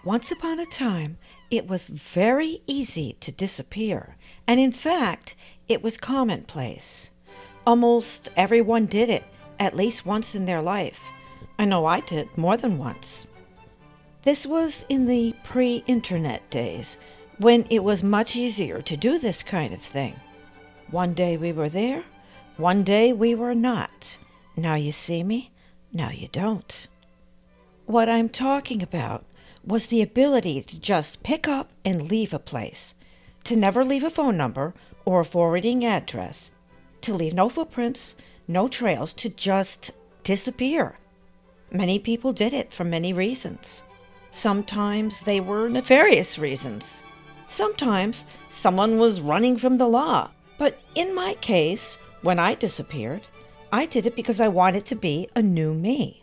Once upon a time, it was very easy to disappear, and in fact, it was commonplace. Almost everyone did it, at least once in their life. I know I did more than once. This was in the pre-internet days, when it was much easier to do this kind of thing. One day we were there, one day we were not. Now you see me, now you don't. What I'm talking about was the ability to just pick up and leave a place, to never leave a phone number or a forwarding address, to leave no footprints, no trails, to just disappear. Many people did it for many reasons. Sometimes they were nefarious reasons. Sometimes someone was running from the law. But in my case, when I disappeared, I did it because I wanted to be a new me.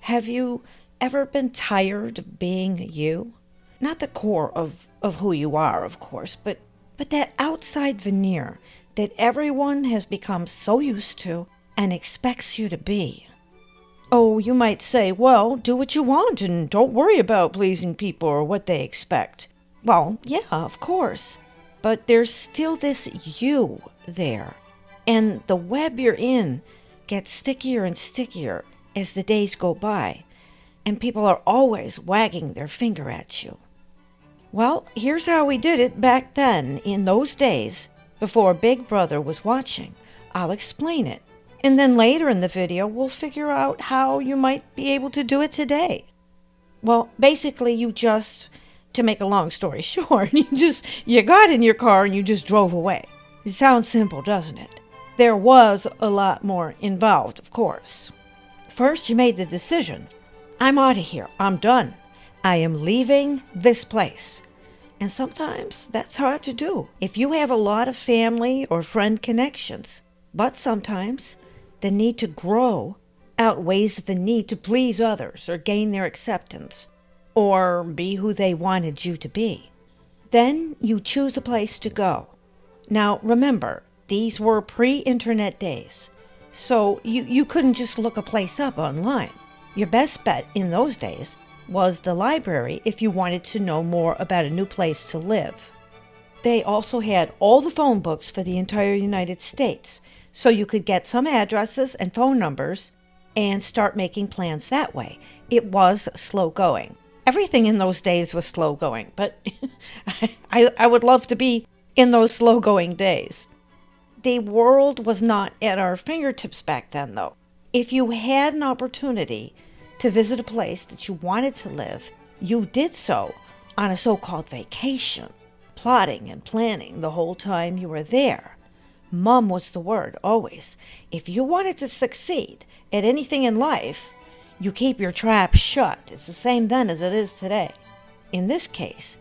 Have you ever been tired of being you? Not the core of who you are, of course, but that outside veneer that everyone has become so used to and expects you to be. Oh, you might say, well, do what you want and don't worry about pleasing people or what they expect. Well, yeah, of course. But there's still this you there. And the web you're in gets stickier and stickier as the days go by. And people are always wagging their finger at you. Well, here's how we did it back then, in those days, before Big Brother was watching. I'll explain it. And then later in the video, we'll figure out how you might be able to do it today. Well, basically, to make a long story short, you got in your car and you just drove away. It sounds simple, doesn't it? There was a lot more involved, of course. First, you made the decision. I'm out of here. I'm done. I am leaving this place. And sometimes that's hard to do if you have a lot of family or friend connections. But sometimes the need to grow outweighs the need to please others or gain their acceptance or be who they wanted you to be. Then you choose a place to go. Now remember, these were pre-internet days, so you couldn't just look a place up online. Your best bet in those days was the library if you wanted to know more about a new place to live. They also had all the phone books for the entire United States, so you could get some addresses and phone numbers and start making plans that way. It was slow going. Everything in those days was slow going, but I would love to be in those slow going days. The world was not at our fingertips back then, though. If you had an opportunity to visit a place that you wanted to live, you did so on a so-called vacation, plotting and planning the whole time you were there. Mum was the word, always. If you wanted to succeed at anything in life, you keep your trap shut. It's the same then as it is today. In this case,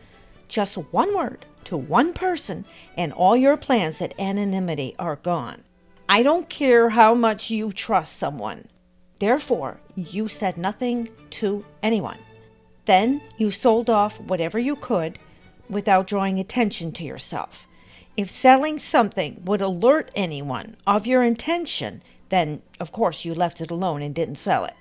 just one word to one person and all your plans at anonymity are gone. I don't care how much you trust someone. Therefore, you said nothing to anyone. Then you sold off whatever you could without drawing attention to yourself. If selling something would alert anyone of your intention, then, of course, you left it alone and didn't sell it.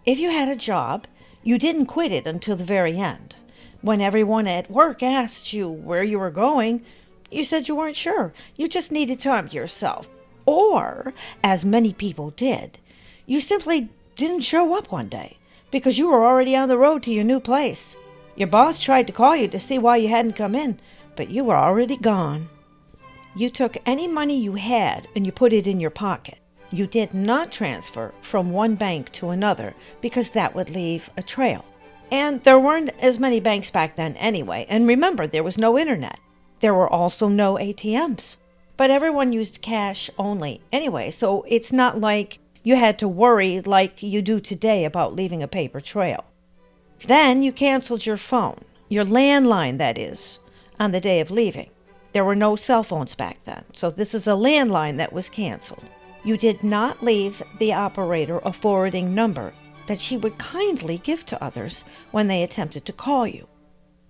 If you had a job, you didn't quit it until the very end. When everyone at work asked you where you were going, you said you weren't sure. You just needed time to yourself. Or, as many people did, you simply didn't show up one day because you were already on the road to your new place. Your boss tried to call you to see why you hadn't come in, but you were already gone. You took any money you had and you put it in your pocket. You did not transfer from one bank to another because that would leave a trail. And there weren't as many banks back then anyway. And remember, there was no internet. There were also no ATMs. But everyone used cash only anyway, so it's not like you had to worry like you do today about leaving a paper trail. Then you canceled your phone, your landline that is, on the day of leaving. There were no cell phones back then, so this is a landline that was canceled. You did not leave the operator a forwarding number that she would kindly give to others when they attempted to call you.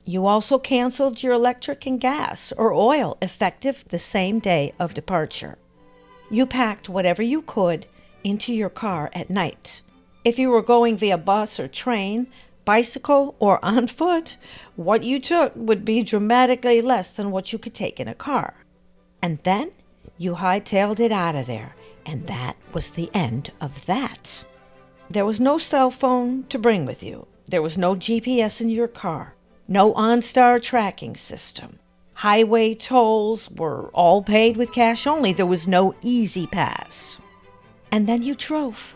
You also canceled your electric and gas or oil effective the same day of departure. You packed whatever you could into your car at night. If you were going via bus or train, bicycle or on foot, what you took would be dramatically less than what you could take in a car. And then you hightailed it out of there, and that was the end of that. There was no cell phone to bring with you. There was no GPS in your car, no OnStar tracking system. Highway tolls were all paid with cash only. There was no Easy Pass. And then you drove.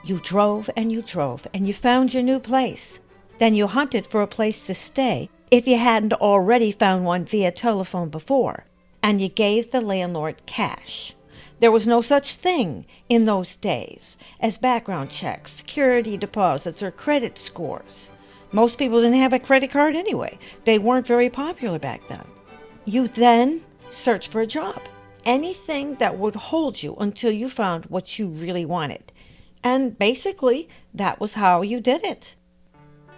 You drove and you drove, and you found your new place. Then you hunted for a place to stay, if you hadn't already found one via telephone before, and you gave the landlord cash. There was no such thing in those days as background checks, security deposits, or credit scores. Most people didn't have a credit card anyway. They weren't very popular back then. You then searched for a job, anything that would hold you until you found what you really wanted. And basically, that was how you did it.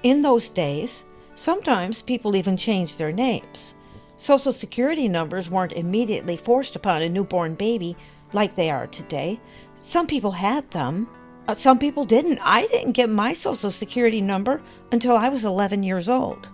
In those days, sometimes people even changed their names. Social security numbers weren't immediately forced upon a newborn baby like they are today. Some people had them. Some people didn't. I didn't get my social security number until I was 11 years old.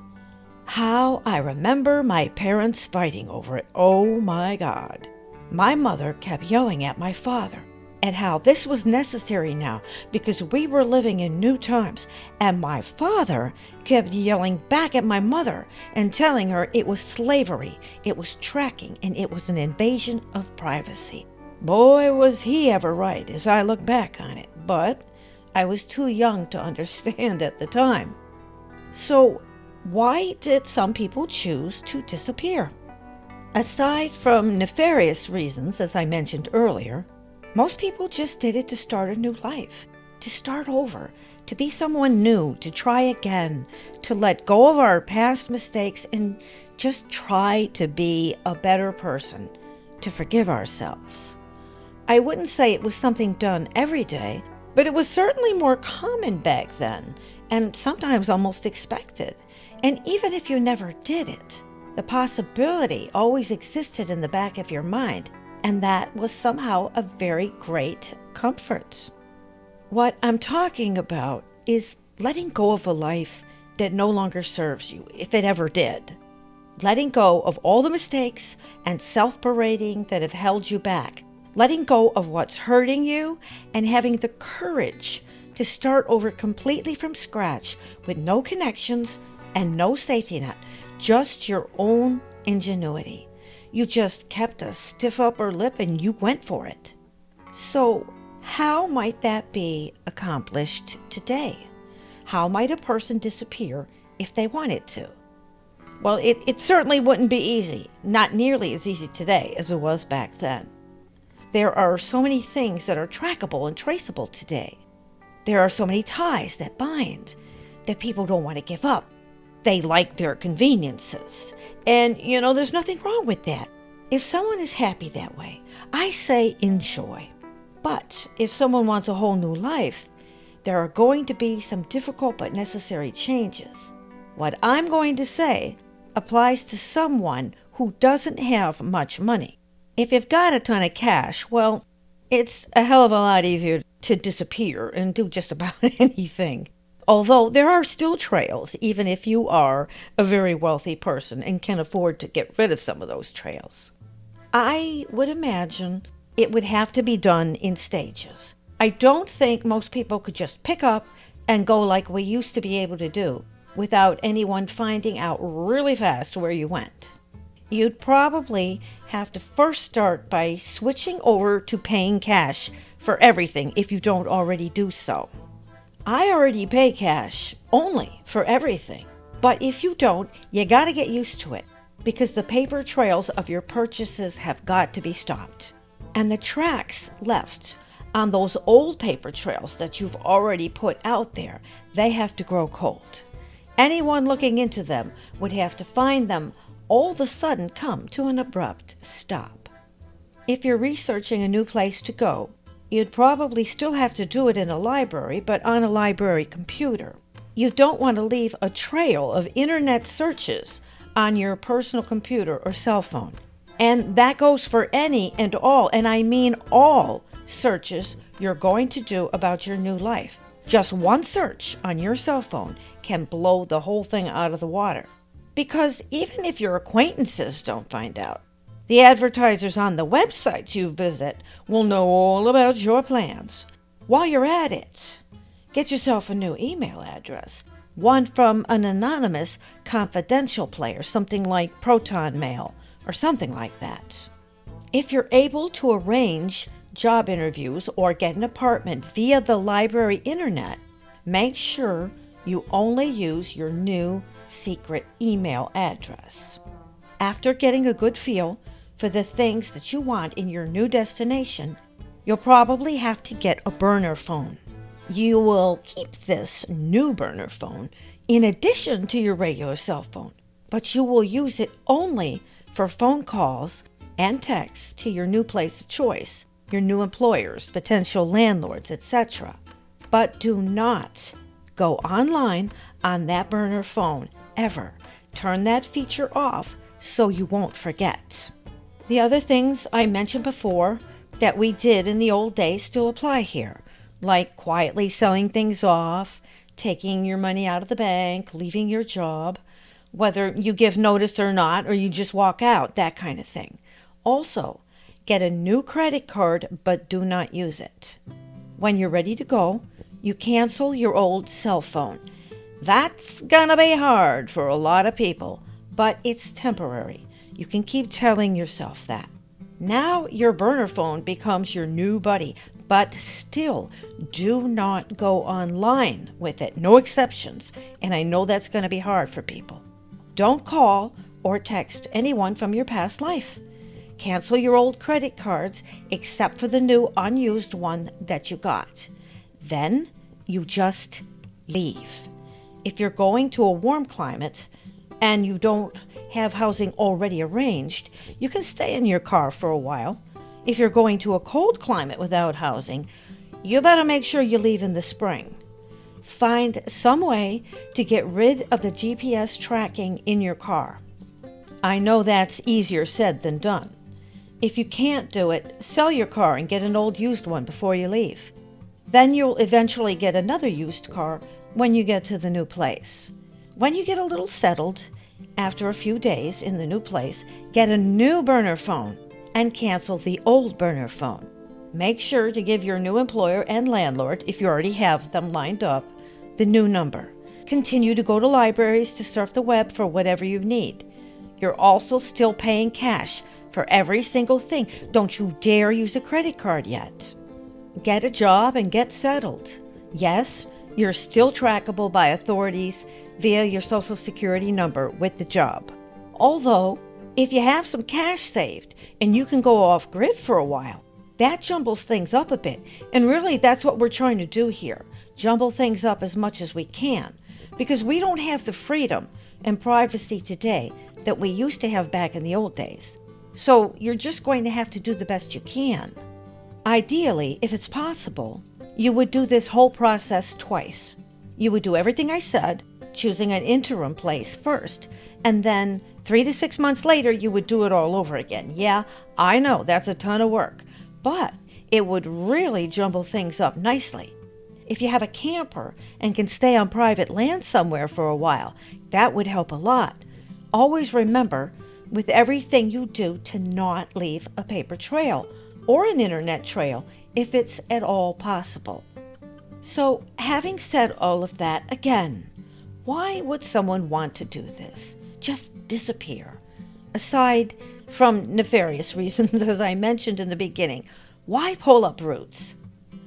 How I remember my parents fighting over it. Oh my God. My mother kept yelling at my father at how this was necessary now because we were living in new times, and my father kept yelling back at my mother and telling her it was slavery, it was tracking, and it was an invasion of privacy. Boy, was he ever right as I look back on it, but I was too young to understand at the time. So, why did some people choose to disappear? Aside from nefarious reasons, as I mentioned earlier, most people just did it to start a new life, to start over, to be someone new, to try again, to let go of our past mistakes and just try to be a better person, to forgive ourselves. I wouldn't say it was something done every day, but it was certainly more common back then, and sometimes almost expected. And even if you never did it, the possibility always existed in the back of your mind, and that was somehow a very great comfort. What I'm talking about is letting go of a life that no longer serves you, if it ever did. Letting go of all the mistakes and self-berating that have held you back. Letting go of what's hurting you and having the courage to start over completely from scratch with no connections and no safety net, just your own ingenuity. You just kept a stiff upper lip and you went for it. So, how might that be accomplished today? How might a person disappear if they wanted to? Well, it certainly wouldn't be easy, not nearly as easy today as it was back then. There are so many things that are trackable and traceable today. There are so many ties that bind that people don't want to give up. They like their conveniences. And, there's nothing wrong with that. If someone is happy that way, I say enjoy. But if someone wants a whole new life, there are going to be some difficult but necessary changes. What I'm going to say applies to someone who doesn't have much money. If you've got a ton of cash, well, it's a hell of a lot easier to disappear and do just about anything. Although there are still trails, even if you are a very wealthy person and can afford to get rid of some of those trails. I would imagine it would have to be done in stages. I don't think most people could just pick up and go like we used to be able to do without anyone finding out really fast where you went. You'd probably have to first start by switching over to paying cash for everything if you don't already do so. I already pay cash only for everything, but if you don't, you gotta get used to it because the paper trails of your purchases have got to be stopped. And the tracks left on those old paper trails that you've already put out there, they have to grow cold. Anyone looking into them would have to find them all of a sudden come to an abrupt stop. If you're researching a new place to go, you'd probably still have to do it in a library, but on a library computer. You don't want to leave a trail of internet searches on your personal computer or cell phone. And that goes for any and all, and I mean all searches you're going to do about your new life. Just one search on your cell phone can blow the whole thing out of the water. Because even if your acquaintances don't find out, the advertisers on the websites you visit will know all about your plans. While you're at it, get yourself a new email address, one from an anonymous confidential player, something like Proton Mail or something like that. If you're able to arrange job interviews or get an apartment via the library internet, make sure you only use your new secret email address. After getting a good feel for the things that you want in your new destination, you'll probably have to get a burner phone. You will keep this new burner phone in addition to your regular cell phone, but you will use it only for phone calls and texts to your new place of choice, your new employers, potential landlords, etc. But do not go online on that burner phone ever. Turn that feature off so you won't forget. The other things I mentioned before that we did in the old days still apply here, like quietly selling things off, taking your money out of the bank, leaving your job, whether you give notice or not, or you just walk out, that kind of thing. Also, get a new credit card, but do not use it. When you're ready to go, you cancel your old cell phone. That's gonna be hard for a lot of people, but it's temporary. You can keep telling yourself that. Now your burner phone becomes your new buddy, but still do not go online with it. No exceptions, and I know that's going to be hard for people. Don't call or text anyone from your past life. Cancel your old credit cards except for the new unused one that you got. Then you just leave. If you're going to a warm climate and you don't have housing already arranged, you can stay in your car for a while. If you're going to a cold climate without housing, you better make sure you leave in the spring. Find some way to get rid of the GPS tracking in your car. I know that's easier said than done. If you can't do it, sell your car and get an old used one before you leave. Then you'll eventually get another used car when you get to the new place. When you get a little settled, after a few days in the new place, get a new burner phone and cancel the old burner phone. Make sure to give your new employer and landlord, if you already have them lined up, the new number. Continue to go to libraries to surf the web for whatever you need. You're also still paying cash for every single thing. Don't you dare use a credit card yet. Get a job and get settled. Yes, you're still trackable by authorities via your Social Security number with the job. Although, if you have some cash saved and you can go off-grid for a while, that jumbles things up a bit. And really, that's what we're trying to do here. Jumble things up as much as we can. Because we don't have the freedom and privacy today that we used to have back in the old days. So you're just going to have to do the best you can. Ideally, if it's possible, you would do this whole process twice. You would do everything I said, choosing an interim place first, and then 3 to 6 months later, you would do it all over again. Yeah, I know, that's a ton of work, but it would really jumble things up nicely. If you have a camper and can stay on private land somewhere for a while, that would help a lot. Always remember, with everything you do, to not leave a paper trail or an internet trail if it's at all possible. So, having said all of that, again, why would someone want to do this? Just disappear. Aside from nefarious reasons, as I mentioned in the beginning, why pull up roots?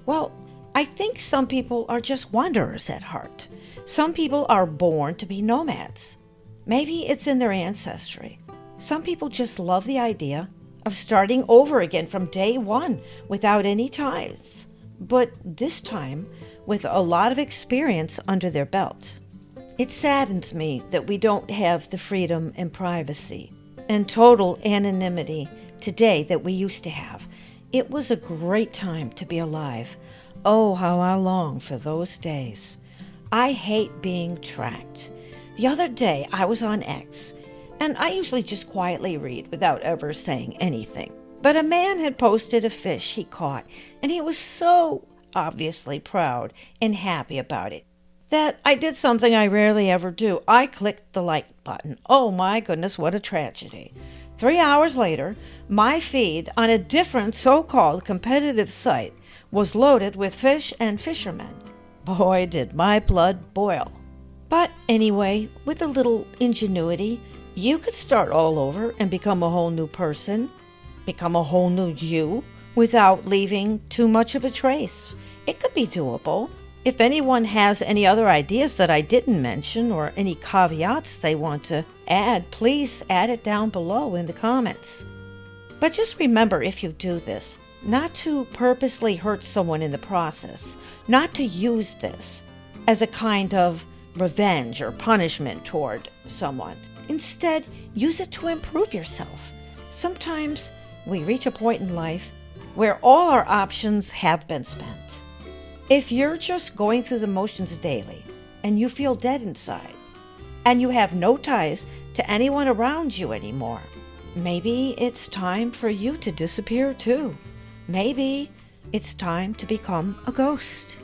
Well, I think some people are just wanderers at heart. Some people are born to be nomads. Maybe it's in their ancestry. Some people just love the idea of starting over again from day one without any ties, but this time with a lot of experience under their belt. It saddens me that we don't have the freedom and privacy and total anonymity today that we used to have. It was a great time to be alive. Oh, how I long for those days. I hate being tracked. The other day I was on X, and I usually just quietly read without ever saying anything. But a man had posted a fish he caught, and he was so obviously proud and happy about it, that I did something I rarely ever do. I clicked the like button. Oh my goodness, what a tragedy. 3 hours later, my feed on a different so-called competitive site was loaded with fish and fishermen. Boy, did my blood boil. But anyway, with a little ingenuity, you could start all over and become a whole new person, become a whole new you, without leaving too much of a trace. It could be doable. If anyone has any other ideas that I didn't mention or any caveats they want to add, please add it down below in the comments. But just remember, if you do this, not to purposely hurt someone in the process, not to use this as a kind of revenge or punishment toward someone. Instead, use it to improve yourself. Sometimes we reach a point in life where all our options have been spent. If you're just going through the motions daily and you feel dead inside and you have no ties to anyone around you anymore, maybe it's time for you to disappear too. Maybe it's time to become a ghost.